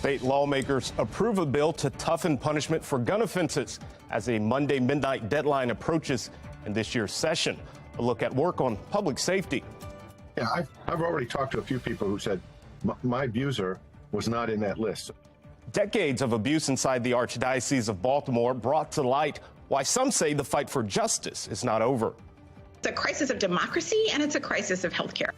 State lawmakers approve a bill to toughen punishment for gun offenses as a Monday midnight deadline approaches in this year's session. A look at work on public safety. Yeah, I've already talked to a few people who said my abuser was not in that list. Decades of abuse inside the Archdiocese of Baltimore brought to light why some say the fight for justice is not over. It's a crisis of democracy and it's a crisis of healthcare.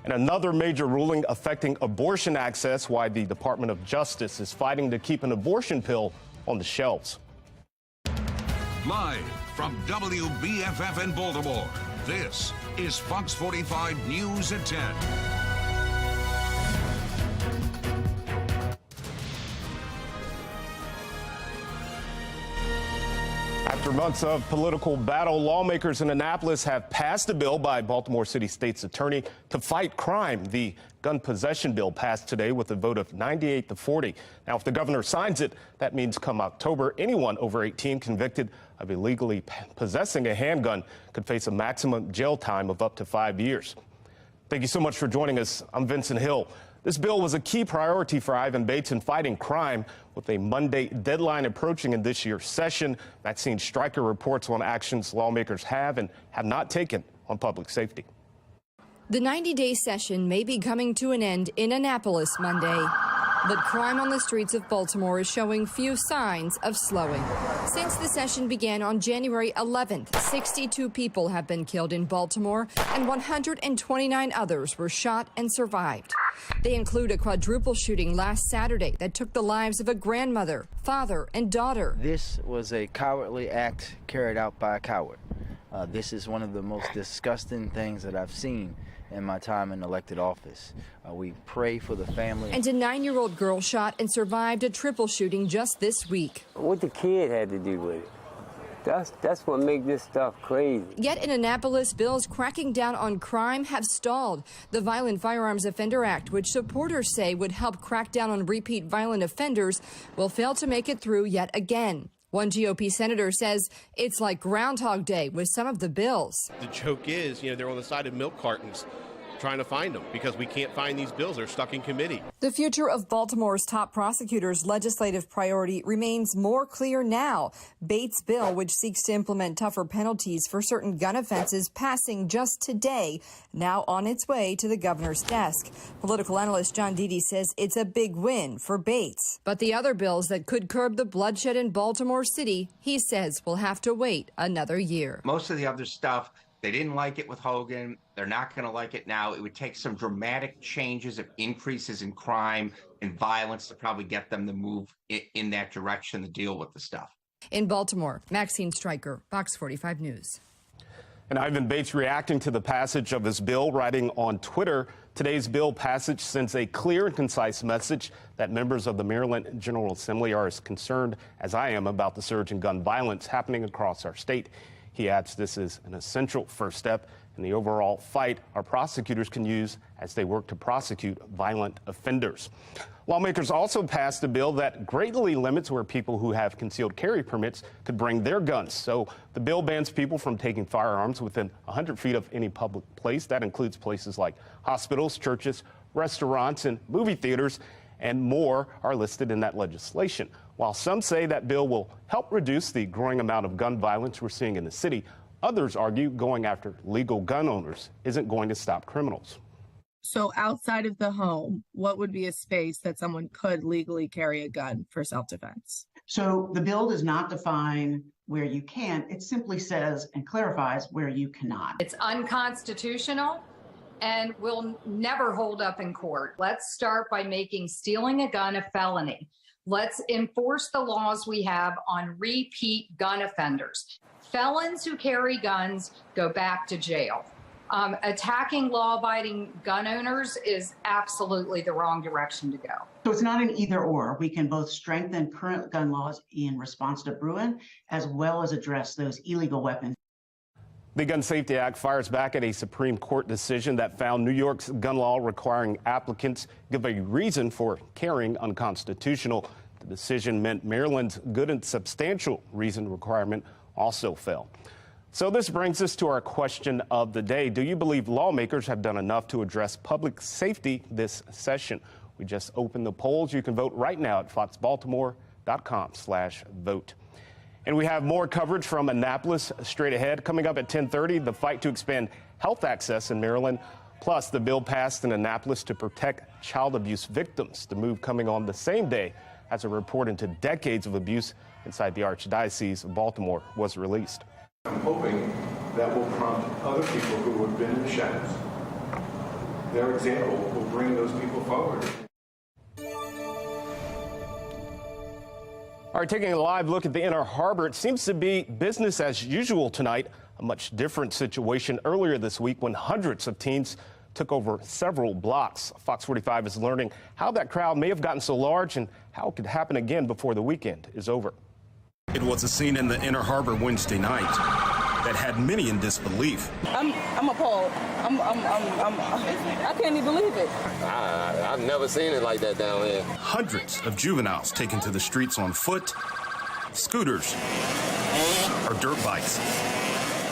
And another major ruling affecting abortion access, why the Department of Justice is fighting to keep an abortion pill on the shelves. Live from WBFF in Baltimore, this is Fox 45 News at 10. After months of political battle, lawmakers in Annapolis have passed a bill by Baltimore City State's attorney to fight crime. The gun possession bill passed today with a vote of 98-40. Now, if the governor signs it, that means come October, anyone over 18 convicted of illegally possessing a handgun could face a maximum jail time of up to 5 years. Thank you so much for joining us. I'm Vincent Hill. This bill was a key priority for Ivan Bates in fighting crime, with a Monday deadline approaching in this year's session. Maxine Stryker reports on actions lawmakers have and have not taken on public safety. The 90-day session may be coming to an end in Annapolis Monday, but crime on the streets of Baltimore is showing few signs of slowing. Since the session began on January 11th, 62 people have been killed in Baltimore and 129 others were shot and survived. They include a quadruple shooting last Saturday that took the lives of a grandmother, father, and daughter. This was a cowardly act carried out by a coward. This is one of the most disgusting things that I've seen in my time in elected office. We pray for the family. And a 9-year-old girl shot and survived a triple shooting just this week. What the kid had to do with it. That's what makes this stuff crazy. Yet in Annapolis, bills cracking down on crime have stalled. The Violent Firearms Offender Act, which supporters say would help crack down on repeat violent offenders, will fail to make it through yet again. One GOP senator says it's like Groundhog Day with some of the bills. The joke is, they're on the side of milk cartons trying to find them because we can't find these bills. They're stuck in committee. The future of Baltimore's top prosecutor's legislative priority remains more clear now. Bates' bill, which seeks to implement tougher penalties for certain gun offenses, passing just today, now on its way to the governor's desk. Political analyst John Dede says it's a big win for Bates. But the other bills that could curb the bloodshed in Baltimore City, he says, will have to wait another year. Most of the other stuff, they didn't like it with Hogan. They're not going to like it now. It would take some dramatic changes of increases in crime and violence to probably get them to move in that direction to deal with the stuff. In Baltimore, Maxine Stryker, Fox 45 News. And Ivan Bates reacting to the passage of his bill, writing on Twitter, today's bill passage sends a clear and concise message that members of the Maryland General Assembly are as concerned as I am about the surge in gun violence happening across our state. He adds this is an essential first step in the overall fight our prosecutors can use as they work to prosecute violent offenders. Lawmakers also passed a bill that greatly limits where people who have concealed carry permits could bring their guns. So the bill bans people from taking firearms within 100 feet of any public place. That includes places like hospitals, churches, restaurants, and movie theaters, and more are listed in that legislation. While some say that bill will help reduce the growing amount of gun violence we're seeing in the city, others argue going after legal gun owners isn't going to stop criminals. So outside of the home, what would be a space that someone could legally carry a gun for self-defense? So the bill does not define where you can. It simply says and clarifies where you cannot. It's unconstitutional and will never hold up in court. Let's start by making stealing a gun a felony. Let's enforce the laws we have on repeat gun offenders. Felons who carry guns go back to jail. Attacking law-abiding gun owners is absolutely the wrong direction to go. So it's not an either or. We can both strengthen current gun laws in response to Bruin, as well as address those illegal weapons. The Gun Safety Act fires back at a Supreme Court decision that found New York's gun law requiring applicants give a reason for carrying unconstitutional. The decision meant Maryland's good and substantial reason requirement also fell. So this brings us to our question of the day. Do you believe lawmakers have done enough to address public safety this session? We just opened the polls. You can vote right now at foxbaltimore.com/vote. And we have more coverage from Annapolis straight ahead. Coming up at 10:30, the fight to expand health access in Maryland, plus the bill passed in Annapolis to protect child abuse victims. The move coming on the same day as a report into decades of abuse inside the Archdiocese of Baltimore was released. I'm hoping that will prompt other people who have been in the shadows. Their example will bring those people forward. All right, taking a live look at the Inner Harbor, it seems to be business as usual tonight. A much different situation earlier this week when hundreds of teens took over several blocks. Fox 45 is learning how that crowd may have gotten so large and how it could happen again before the weekend is over. It was a scene in the Inner Harbor Wednesday night that had many in disbelief. I'm appalled. I can't even believe it. I've never seen it like that down here. Hundreds of juveniles taken to the streets on foot, scooters, or dirt bikes.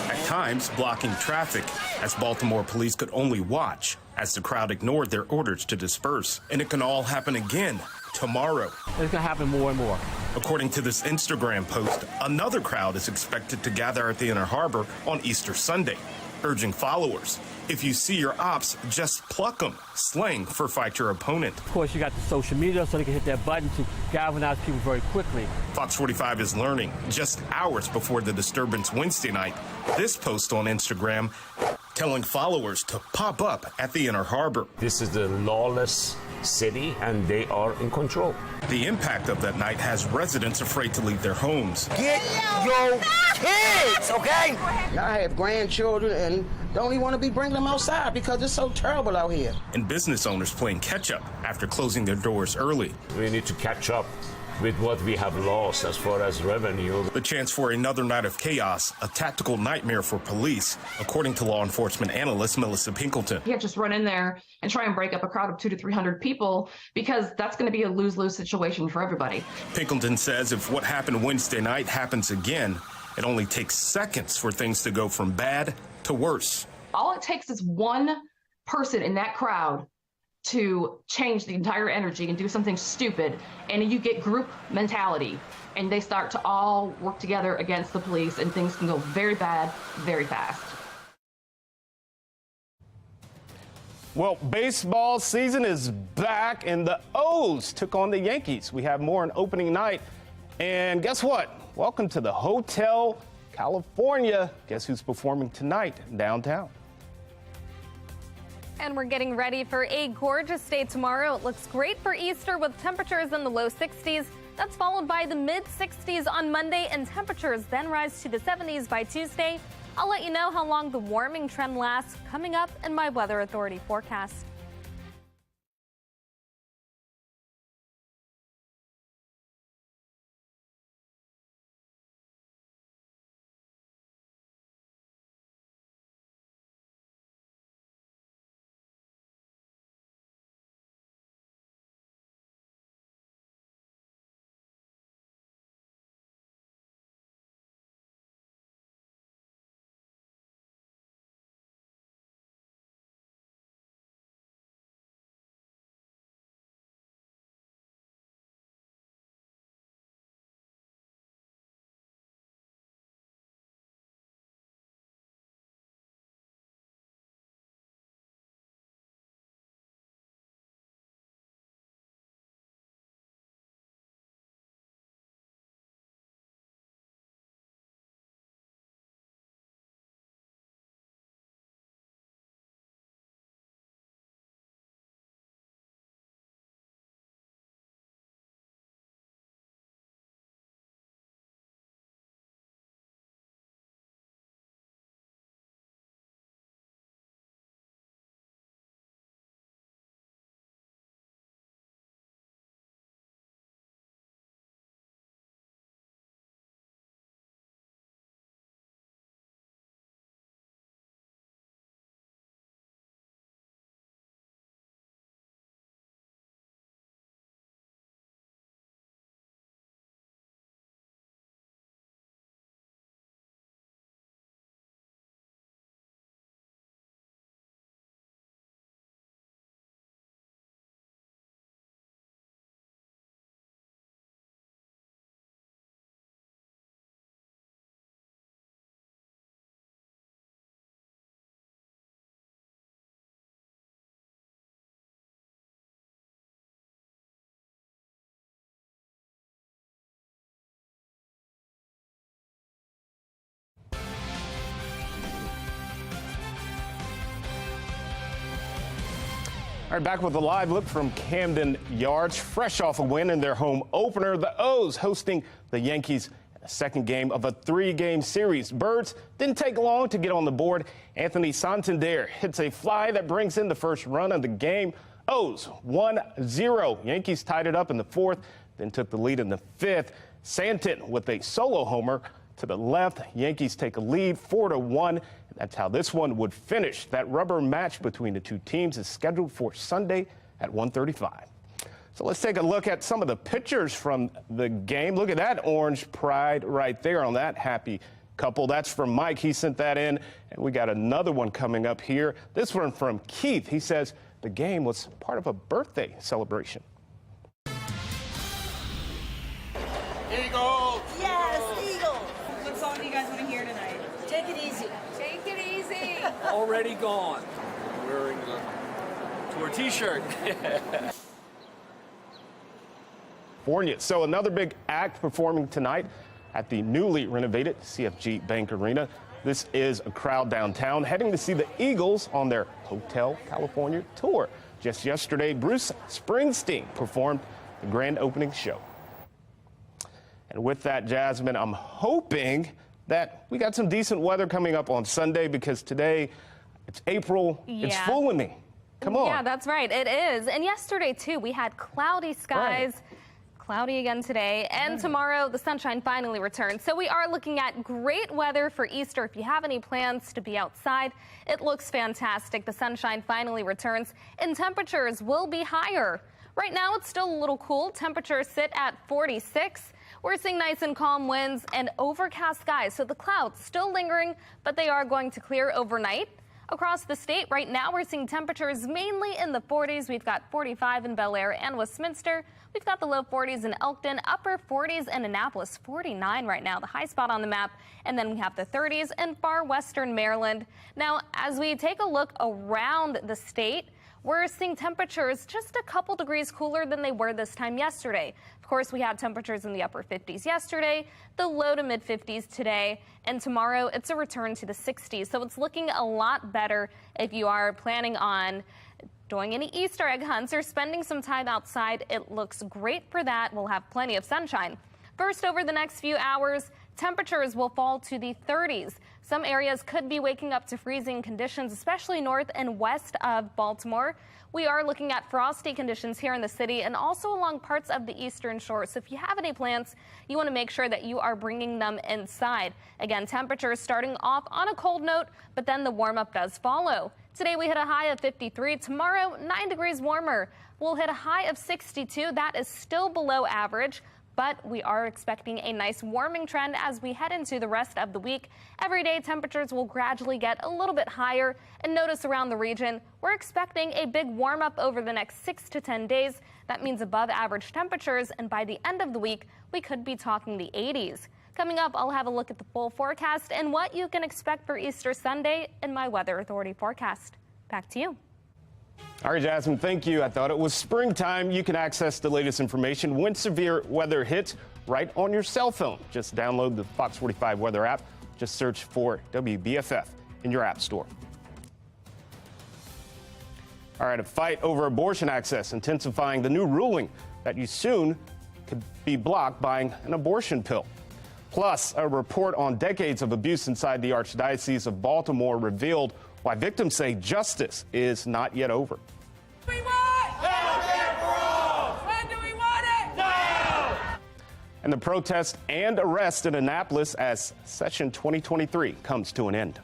At times, blocking traffic as Baltimore police could only watch as the crowd ignored their orders to disperse. And it can all happen again tomorrow. It's going to happen more and more. According to this Instagram post, another crowd is expected to gather at the Inner Harbor on Easter Sunday, urging followers, if you see your ops, just pluck them, slang for fight your opponent. Of course, you got the social media so they can hit that button to galvanize people very quickly. Fox 45 is learning just hours before the disturbance Wednesday night, this post on Instagram telling followers to pop up at the Inner Harbor. This is a lawless city and they are in control. The impact of that night has residents afraid to leave their homes. Get your kids, okay? I have grandchildren and don't even want to be bringing them outside because it's so terrible out here. And business owners playing catch up after closing their doors early. We need to catch up with what we have lost as far as revenue. The chance for another night of chaos, a tactical nightmare for police, according to law enforcement analyst Melissa Pinkleton. You can't just run in there and try and break up a crowd of 200 to 300 people because that's going to be a lose-lose situation for everybody. Pinkleton says if what happened Wednesday night happens again, it only takes seconds for things to go from bad to worse. All it takes is one person in that crowd to change the entire energy and do something stupid, and you get group mentality, and they start to all work together against the police, and things can go very bad, very fast. Well, baseball season is back, and the O's took on the Yankees. We have more on opening night, and guess what? Welcome to the Hotel California. Guess who's performing tonight downtown? And we're getting ready for a gorgeous day tomorrow. It looks great for Easter with temperatures in the low 60s. That's followed by the mid 60s on Monday, and temperatures then rise to the 70s by Tuesday. I'll let you know how long the warming trend lasts coming up in my Weather Authority forecast. All right, back with a live look from Camden Yards. Fresh off a win in their home opener, the O's hosting the Yankees in the second game of a 3-game series. Birds didn't take long to get on the board. Anthony Santander hits a fly that brings in the first run of the game. O's 1-0. Yankees tied it up in the fourth, then took the lead in the fifth. Santin with a solo homer to the left. Yankees take a lead 4-1. That's how this one would finish. That rubber match between the two teams is scheduled for Sunday at 1:35. So let's take a look at some of the pictures from the game. Look at that orange pride right there on that happy couple. That's from Mike. He sent that in. And we got another one coming up here. This one from Keith. He says the game was part of a birthday celebration. Eagles! Yes, Eagles! What song do you guys want to hear tonight? Take it easy. Take it easy. Already gone. Wearing a tour t-shirt. So another big act performing tonight at the newly renovated CFG Bank Arena. This is a crowd downtown heading to see the Eagles on their Hotel California tour. Just yesterday, Bruce Springsteen performed the grand opening show. And with that, Jasmine, I'm hoping that we got some decent weather coming up on Sunday, because today it's April. Yeah. It's fooling me. Come on. Yeah, that's right. It is. And yesterday, too, we had cloudy skies. Right. Cloudy again today, and tomorrow the sunshine finally returns. So we are looking at great weather for Easter. If you have any plans to be outside, it looks fantastic. The sunshine finally returns and temperatures will be higher. Right now it's still a little cool. Temperatures sit at 46. We're seeing nice and calm winds and overcast skies. So the clouds still lingering, but they are going to clear overnight. Across the state right now, we're seeing temperatures mainly in the 40s. We've got 45 in Bel Air and Westminster. We've got the low 40s in Elkton, upper 40s in Annapolis, 49 right now, the high spot on the map. And then we have the 30s in far western Maryland. Now, as we take a look around the state, we're seeing temperatures just a couple degrees cooler than they were this time yesterday. Of course, we had temperatures in the upper 50s yesterday, the low to mid 50s today, and tomorrow it's a return to the 60s. So it's looking a lot better if you are planning on doing any Easter egg hunts or spending some time outside. It looks great for that. We'll have plenty of sunshine. First, over the next few hours, temperatures will fall to the 30s. Some areas could be waking up to freezing conditions, especially north and west of Baltimore. We are looking at frosty conditions here in the city and also along parts of the eastern shore. So if you have any plans, you want to make sure that you are bringing them inside. Again, temperatures starting off on a cold note, but then the warm up does follow. Today we hit a high of 53. Tomorrow, 9 degrees warmer. We'll hit a high of 62. That is still below average, but we are expecting a nice warming trend as we head into the rest of the week. Every day temperatures will gradually get a little bit higher, and notice around the region, we're expecting a big warm up over the next 6 to 10 days. That means above average temperatures, and by the end of the week, we could be talking the 80s. Coming up, I'll have a look at the full forecast and what you can expect for Easter Sunday in my Weather Authority forecast. Back to you. All right, Jasmine, thank you. I thought it was springtime. You can access the latest information when severe weather hits right on your cell phone. Just download the Fox 45 weather app. Just search for WBFF in your app store. All right, a fight over abortion access intensifying. The new ruling that you soon could be blocked buying an abortion pill. Plus, a report on decades of abuse inside the Archdiocese of Baltimore revealed why victims say justice is not yet over. We want healthcare for all. When do we want it? Now! And the protest and arrest in Annapolis as Session 2023 comes to an end.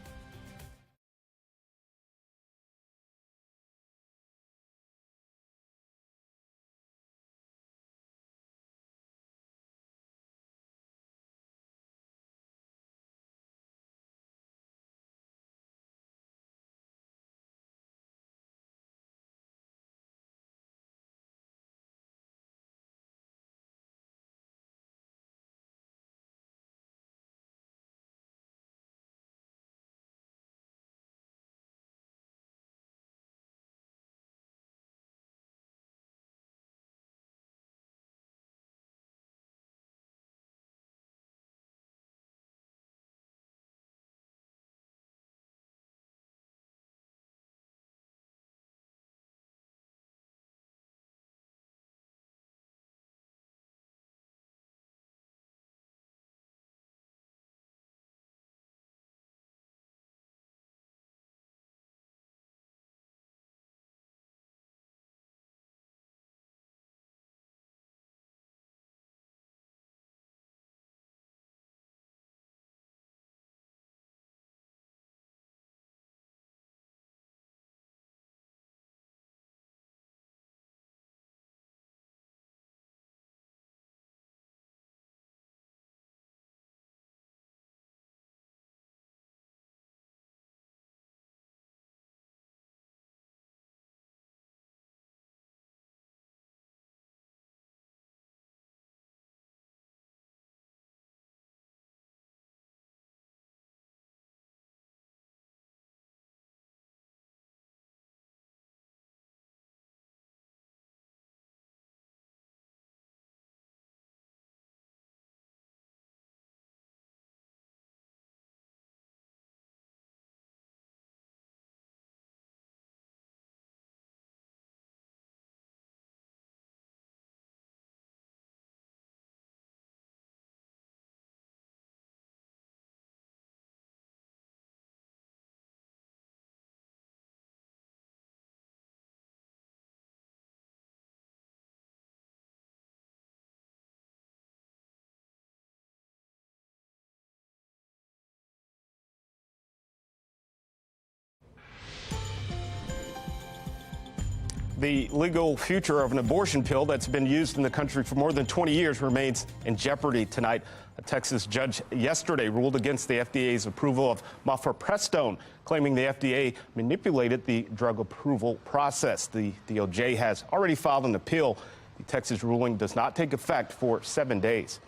The legal future of an abortion pill that's been used in the country for more than 20 years remains in jeopardy tonight. A Texas judge yesterday ruled against the FDA's approval of mifepristone, claiming the FDA manipulated the drug approval process. The DOJ has already filed an appeal. The Texas ruling does not take effect for 7 days.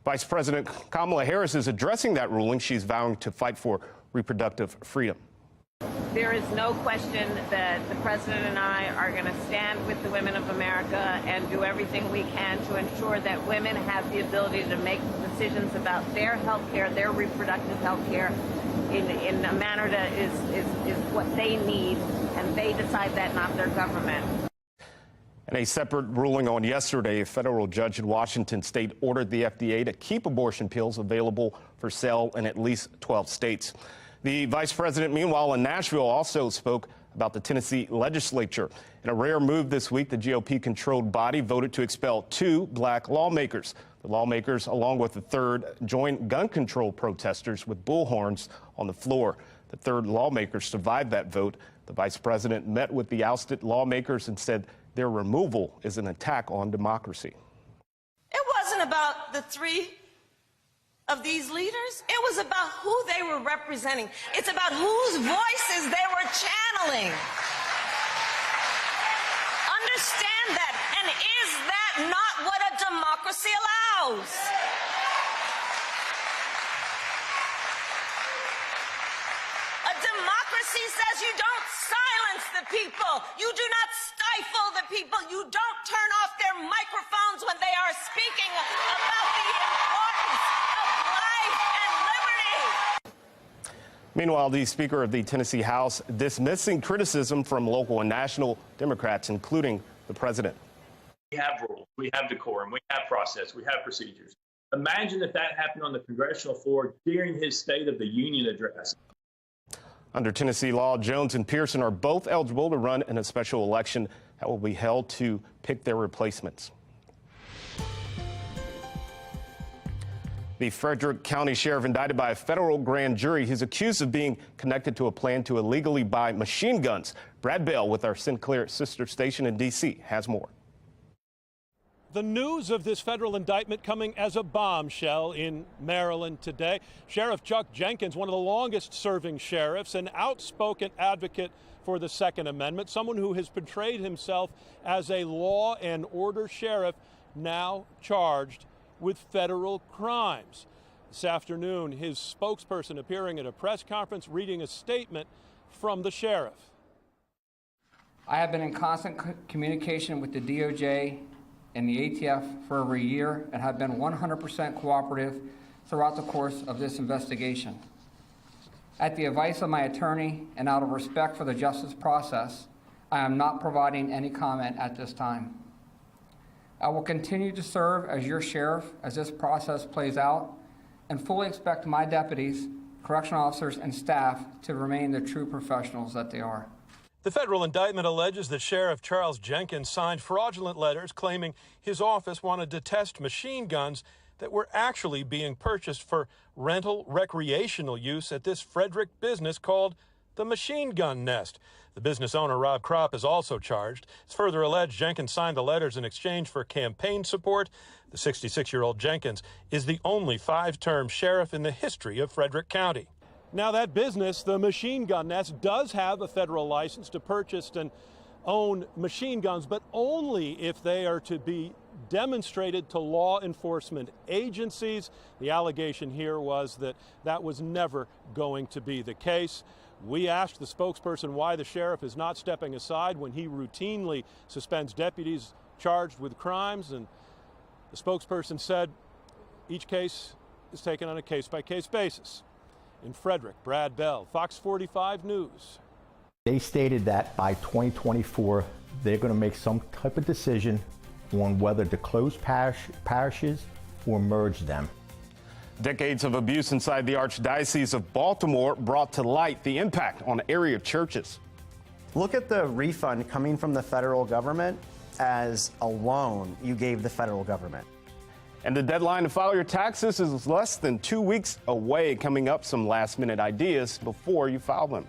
Vice President Kamala Harris is addressing that ruling. She's vowing to fight for reproductive freedom. There is no question that the president and I are going to stand with the women of America and do everything we can to ensure that women have the ability to make decisions about their health care, their reproductive health care, in a manner that is what they need, and they decide that, not their government. In a separate ruling on yesterday, a federal judge in Washington state ordered the FDA to keep abortion pills available for sale in at least 12 states. The vice president, meanwhile, in Nashville, also spoke about the Tennessee legislature. In a rare move this week, the GOP-controlled body voted to expel 2 black lawmakers. The lawmakers, along with the third, joined gun control protesters with bullhorns on the floor. The third lawmaker survived that vote. The vice president met with the ousted lawmakers and said their removal is an attack on democracy. It wasn't about the 3 of these leaders. It was about who they were representing. It's about whose voices they were channeling. Understand that. And is that not what a democracy allows? A democracy says you don't silence the people. You do not stifle the people. You don't turn off their microphones when they are speaking about the importance of life and liberty. Meanwhile, the Speaker of the Tennessee House dismissing criticism from local and national Democrats, including the president. We have rules, we have decorum, we have process, we have procedures. Imagine if that happened on the congressional floor during his State of the Union address. Under Tennessee law, Jones and Pearson are both eligible to run in a special election that will be held to pick their replacements. The Frederick County Sheriff indicted by a federal grand jury. He's accused of being connected to a plan to illegally buy machine guns. Brad Bell with our Sinclair sister station in D.C. has more. The news of this federal indictment coming as a bombshell in Maryland today. Sheriff Chuck Jenkins, one of the longest serving sheriffs, an outspoken advocate for the Second Amendment, someone who has portrayed himself as a law and order sheriff, now charged with federal crimes. This afternoon, his spokesperson appearing at a press conference reading a statement from the sheriff. I have been in constant communication with the DOJ and the ATF for over a year and have been 100% cooperative throughout the course of this investigation. At the advice of my attorney and out of respect for the justice process, I am not providing any comment at this time. I will continue to serve as your sheriff as this process plays out and fully expect my deputies, correctional officers, and staff to remain the true professionals that they are. The federal indictment alleges that Sheriff Charles Jenkins signed fraudulent letters claiming his office wanted to test machine guns that were actually being purchased for rental recreational use at this Frederick business called the Machine Gun Nest. The business owner, Rob Kropp, is also charged. It's further alleged Jenkins signed the letters in exchange for campaign support. The 66-year-old Jenkins is the only 5-term sheriff in the history of Frederick County. Now, that business, the Machine Gun Nest, does have a federal license to purchase and own machine guns, but only if they are to be demonstrated to law enforcement agencies. The allegation here was that that was never going to be the case. We asked the spokesperson why the sheriff is not stepping aside when he routinely suspends deputies charged with crimes, and the spokesperson said each case is taken on a case-by-case basis. In Frederick, Brad Bell, FOX45 News. They stated that by 2024, they're going to make some type of decision on whether to close parishes or merge them. Decades of abuse inside the Archdiocese of Baltimore brought to light the impact on area churches. Look at the refund coming from the federal government as a loan you gave the federal government. And the deadline to file your taxes is less than 2 weeks away. Coming up, some last-minute ideas before you file them.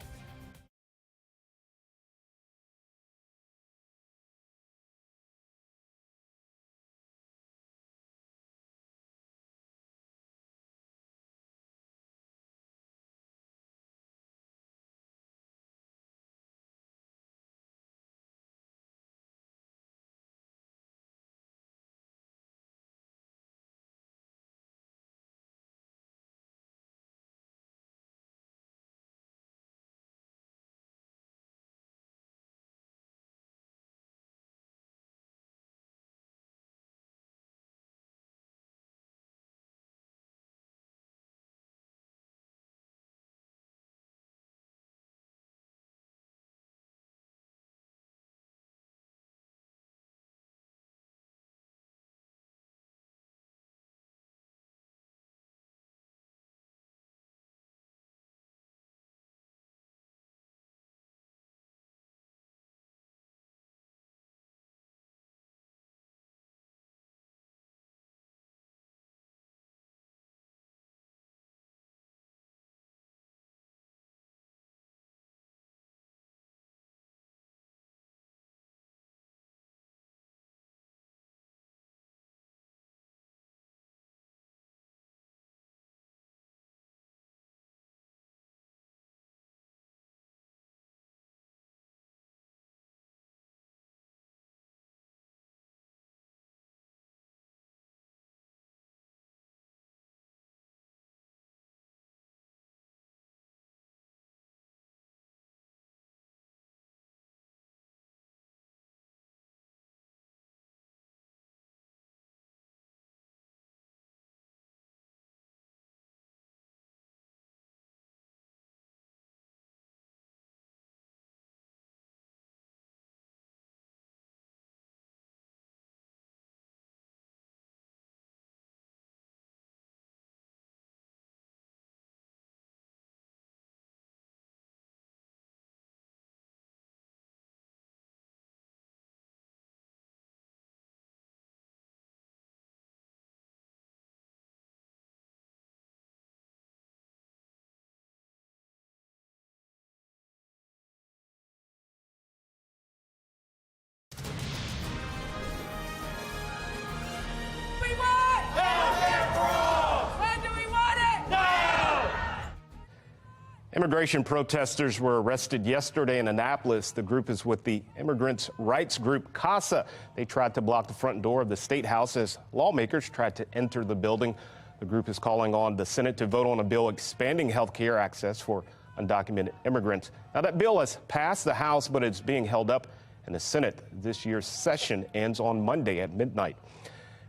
Immigration protesters were arrested yesterday in Annapolis. The group is with the immigrants' rights group CASA. They tried to block the front door of the State House as lawmakers tried to enter the building. The group is calling on the Senate to vote on a bill expanding health care access for undocumented immigrants. Now, that bill has passed the House, but it's being held up in the Senate. This year's session ends on Monday at midnight.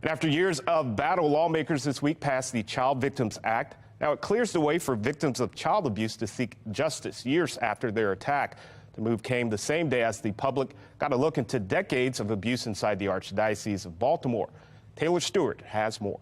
And after years of battle, lawmakers this week passed the Child Victims Act. Now, it clears the way for victims of child abuse to seek justice years after their attack. The move came the same day as the public got a look into decades of abuse inside the Archdiocese of Baltimore. Taylor Stewart has more.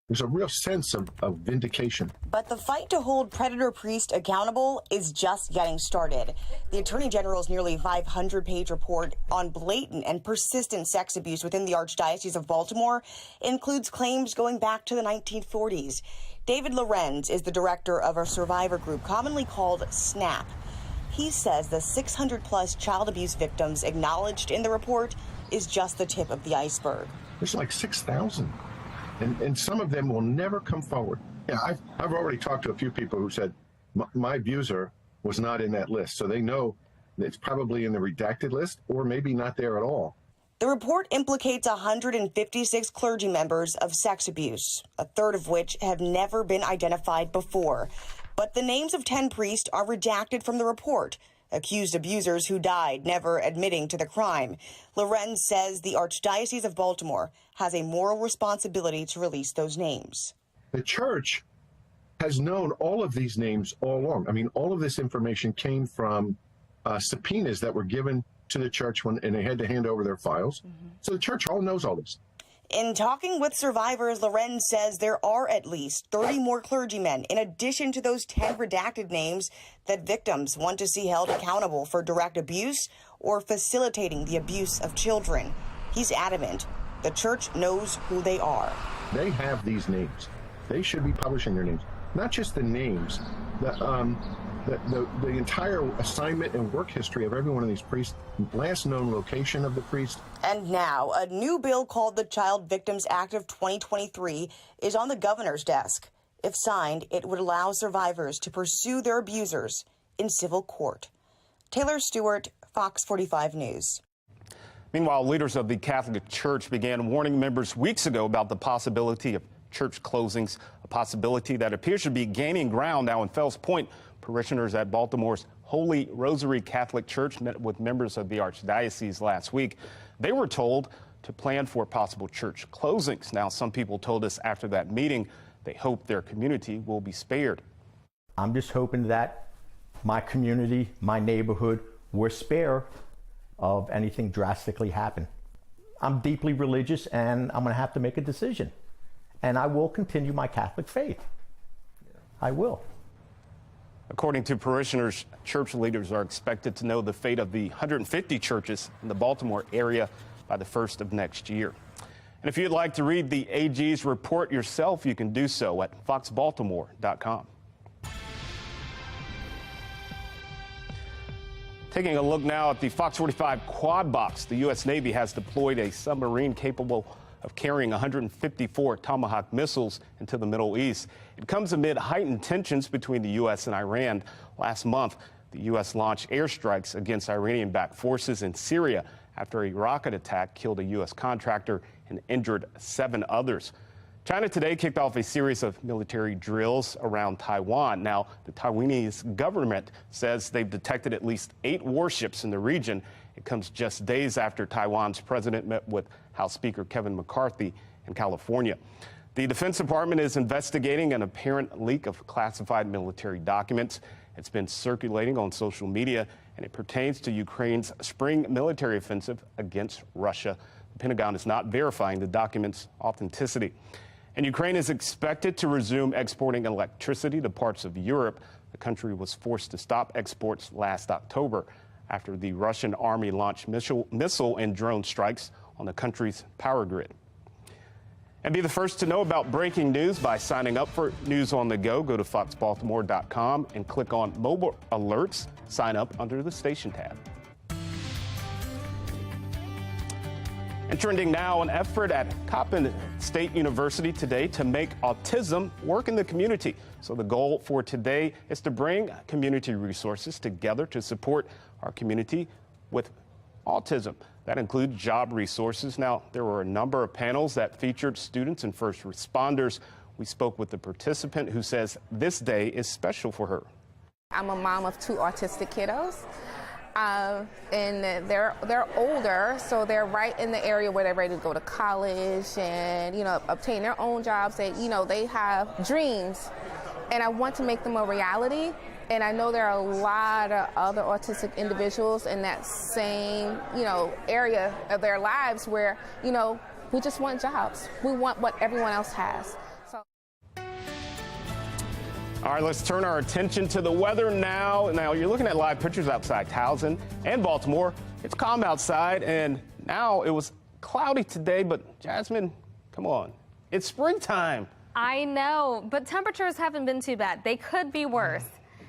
There's a real sense of vindication. But the fight to hold predator priests accountable is just getting started. The Attorney General's nearly 500-page report on blatant and persistent sex abuse within the Archdiocese of Baltimore includes claims going back to the 1940s. David Lorenz is the director of a survivor group commonly called SNAP. He says the 600-plus child abuse victims acknowledged in the report is just the tip of the iceberg. There's like 6,000. And some of them will never come forward. Yeah, I've already talked to a few people who said my abuser was not in that list. So they know it's probably in the redacted list or maybe not there at all. The report implicates 156 clergy members of sex abuse, a third of which have never been identified before. But the names of 10 priests are redacted from the report, accused abusers who died never admitting to the crime. Lorenz says the Archdiocese of Baltimore has a moral responsibility to release those names. The church has known all of these names all along. I mean, all of this information came from subpoenas that were given to the church and they had to hand over their files. So the church all knows all this. In talking with survivors, Lorenz says there are at least 30 more clergymen, in addition to those 10 redacted names, that victims want to see held accountable for direct abuse or facilitating the abuse of children. He's adamant the church knows who they are. They have these names. They should be publishing their names. Not just the names, the entire assignment and work history of every one of these priests, last known location of the priest. And now, a new bill called the Child Victims Act of 2023 is on the governor's desk. If signed, it would allow survivors to pursue their abusers in civil court. Taylor Stewart, Fox 45 News. Meanwhile, leaders of the Catholic Church began warning members weeks ago about the possibility of church closings, a possibility that appears to be gaining ground now in Fells Point. Parishioners at Baltimore's Holy Rosary Catholic Church met with members of the Archdiocese last week. They were told to plan for possible church closings. Now, some people told us after that meeting they hope their community will be spared. I'm just hoping that my community, my neighborhood, will spare of anything drastically happen. I'm deeply religious and I'm going to have to make a decision. And I will continue my Catholic faith. I will. According to parishioners, church leaders are expected to know the fate of the 150 churches in the Baltimore area by the 1st of next year. And if you'd like to read the AG's report yourself, you can do so at foxbaltimore.com. Taking a look now at the Fox 45 quad box, the U.S. Navy has deployed a submarine capable of carrying 154 Tomahawk missiles into the Middle East. It comes amid heightened tensions between the U.S. and Iran. Last month, the U.S. launched airstrikes against Iranian-backed forces in Syria after a rocket attack killed a U.S. contractor and injured 7 others. China today kicked off a series of military drills around Taiwan. Now, the Taiwanese government says they've detected at least 8 warships in the region. It comes just days after Taiwan's president met with House Speaker Kevin McCarthy in California. The Defense Department is investigating an apparent leak of classified military documents. It's been circulating on social media, and it pertains to Ukraine's spring military offensive against Russia. The Pentagon is not verifying the document's authenticity. And Ukraine is expected to resume exporting electricity to parts of Europe. The country was forced to stop exports last October after the Russian army launched missile and drone strikes on the country's power grid. And be the first to know about breaking news by signing up for News on the Go. Go to foxbaltimore.com and click on Mobile Alerts. Sign up under the Station tab. And trending now, an effort at Coppin State University today to make autism work in the community. So the goal for today is to bring community resources together to support our community with autism. That includes job resources. Now, there were a number of panels that featured students and first responders. We spoke with the participant who says this day is special for her. I'm a mom of 2 autistic kiddos. And they're older, so they're right in the area where they're ready to go to college and, obtain their own jobs. They have dreams, and I want to make them a reality. And I know there are a lot of other autistic individuals in that same, area of their lives where, we just want jobs. We want what everyone else has. All right, let's turn our attention to the weather now. Now, you're looking at live pictures outside Towson and Baltimore. It's calm outside, and now it was cloudy today, but Jasmine, come on. It's springtime. I know, but temperatures haven't been too bad. They could be worse.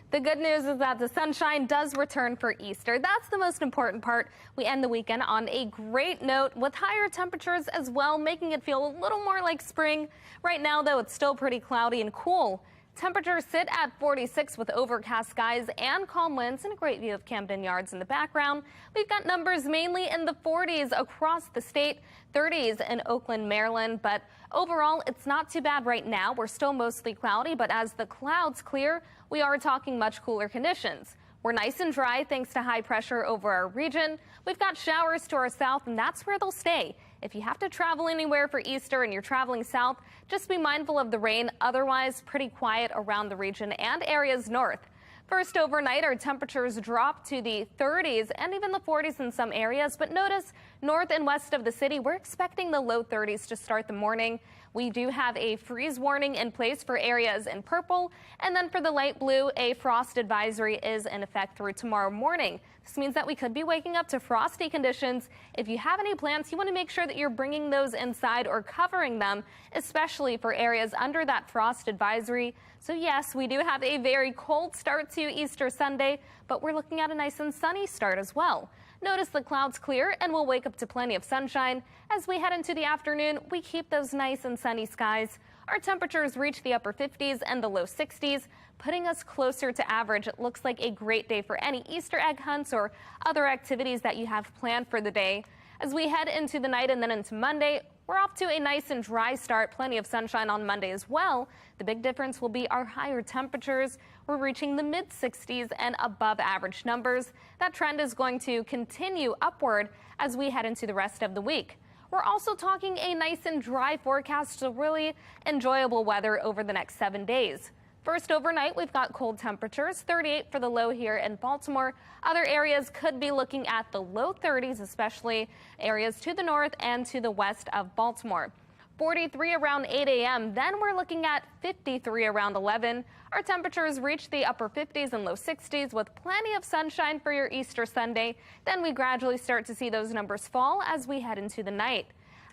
The good news is that the sunshine does return for Easter. That's the most important part. We end the weekend on a great note with higher temperatures as well, making it feel a little more like spring. Right now, though, it's still pretty cloudy and cool. Temperatures sit at 46 with overcast skies and calm winds and a great view of Camden Yards in the background. We've got numbers mainly in the 40s across the state, 30s in Oakland, Maryland. But overall, it's not too bad right now. We're still mostly cloudy, but as the clouds clear, we are talking much cooler conditions. We're nice and dry thanks to high pressure over our region. We've got showers to our south, and that's where they'll stay. If you have to travel anywhere for Easter and you're traveling south, just be mindful of the rain. Otherwise, pretty quiet around the region and areas north. First, overnight, our temperatures drop to the 30s and even the 40s in some areas. But notice north and west of the city, we're expecting the low 30s to start the morning. We do have a freeze warning in place for areas in purple. And then for the light blue, a frost advisory is in effect through tomorrow morning. This means that we could be waking up to frosty conditions. If you have any plants, you want to make sure that you're bringing those inside or covering them, especially for areas under that frost advisory. So yes, we do have a very cold start to Easter Sunday, but we're looking at a nice and sunny start as well. Notice the clouds clear and we'll wake up to plenty of sunshine. As we head into the afternoon, we keep those nice and sunny skies. Our temperatures reach the upper 50s and the low 60s, putting us closer to average. It looks like a great day for any Easter egg hunts or other activities that you have planned for the day. As we head into the night and then into Monday, we're off to a nice and dry start. Plenty of sunshine on Monday as well. The big difference will be our higher temperatures. We're reaching the mid 60s and above average numbers. That trend is going to continue upward as we head into the rest of the week. We're also talking a nice and dry forecast, so really enjoyable weather over the next 7 days. First, overnight, we've got cold temperatures, 38 for the low here in Baltimore. Other areas could be looking at the low 30s, especially areas to the north and to the west of Baltimore. 43 around 8 a.m. Then we're looking at 53 around 11. Our temperatures reach the upper 50s and low 60s with plenty of sunshine for your Easter Sunday. Then we gradually start to see those numbers fall as we head into the night.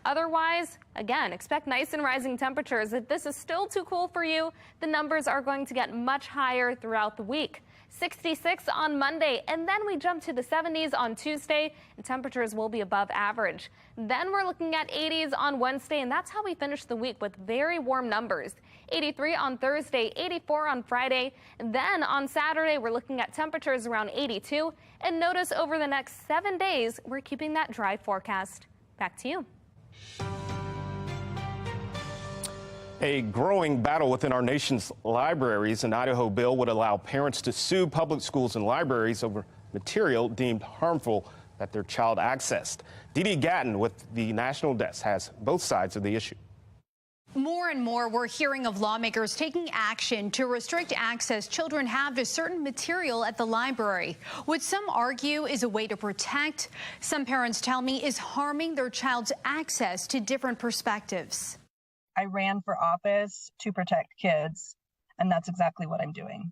Otherwise, again, expect nice and rising temperatures. If this is still too cool for you, the numbers are going to get much higher throughout the week. 66 on Monday, and then we jump to the 70s on Tuesday, and temperatures will be above average. Then we're looking at 80s on Wednesday, and that's how we finish the week with very warm numbers. 83 on Thursday, 84 on Friday, and then on Saturday, we're looking at temperatures around 82. And notice over the next 7 days, we're keeping that dry forecast. Back to you. A growing battle within our nation's libraries. An Idaho bill would allow parents to sue public schools and libraries over material deemed harmful that their child accessed. Dee Gatton with the National Desk has both sides of the issue. More and more, we're hearing of lawmakers taking action to restrict access children have to certain material at the library, which some argue is a way to protect. Some parents tell me is harming their child's access to different perspectives. I ran for office to protect kids, and that's exactly what I'm doing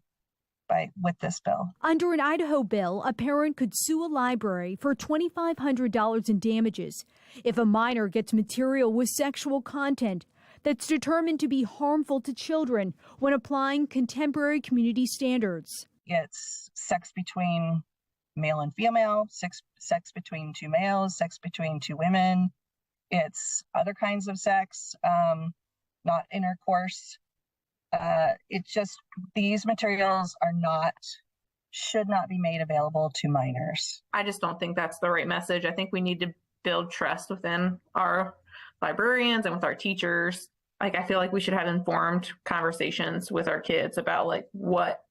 with this bill. Under an Idaho bill, a parent could sue a library for $2,500 in damages if a minor gets material with sexual content that's determined to be harmful to children when applying contemporary community standards. It's sex between male and female, sex between two males, sex between two women. It's other kinds of sex, not intercourse. It's just these materials should not be made available to minors. I just don't think that's the right message. I think we need to build trust within our librarians and with our teachers. Like, I feel like we should have informed conversations with our kids about like what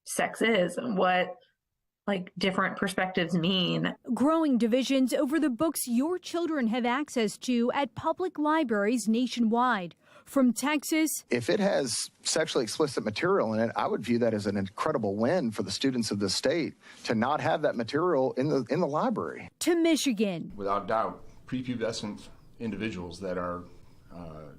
sex is and what like different perspectives mean. Growing divisions over the books your children have access to at public libraries nationwide. From Texas, if it has sexually explicit material in it, I would view that as an incredible win for the students of the state to not have that material in the library. To Michigan. Without doubt, prepubescent individuals that are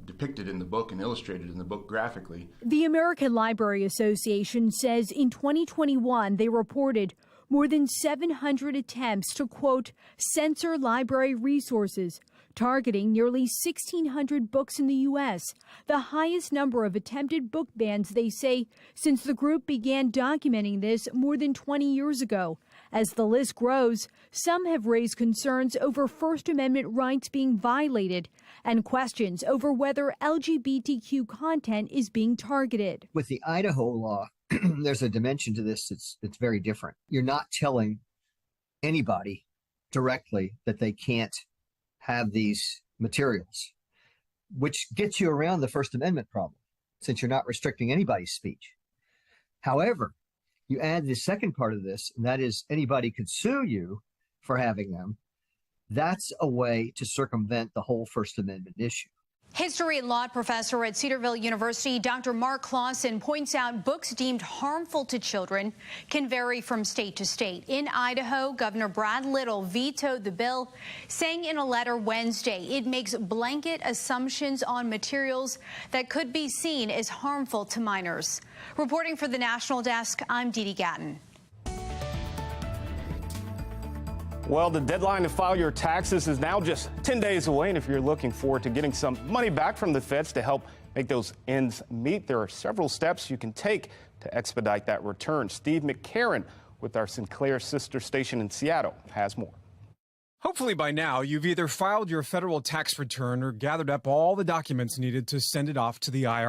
depicted in the book and illustrated in the book graphically. The American Library Association says in 2021 they reported more than 700 attempts to, quote, censor library resources, targeting nearly 1,600 books in the U.S., the highest number of attempted book bans, they say, since the group began documenting this more than 20 years ago. As the list grows, some have raised concerns over First Amendment rights being violated and questions over whether LGBTQ content is being targeted. With the Idaho law, there's a dimension to this that's very different. You're not telling anybody directly that they can't have these materials, which gets you around the First Amendment problem, since you're not restricting anybody's speech. However, you add the second part of this, and that is anybody could sue you for having them. That's a way to circumvent the whole First Amendment issue. History and law professor at Cedarville University, Dr. Mark Clausen, points out books deemed harmful to children can vary from state to state. In Idaho, Governor Brad Little vetoed the bill, saying in a letter Wednesday it makes blanket assumptions on materials that could be seen as harmful to minors. Reporting for the National Desk, I'm Dee Dee Gatton. Well, the deadline to file your taxes is now just 10 days away, and if you're looking forward to getting some money back from the feds to help make those ends meet, there are several steps you can take to expedite that return. Steve McCarran with our Sinclair sister station in Seattle has more. Hopefully by now, you've either filed your federal tax return or gathered up all the documents needed to send it off to the IRS.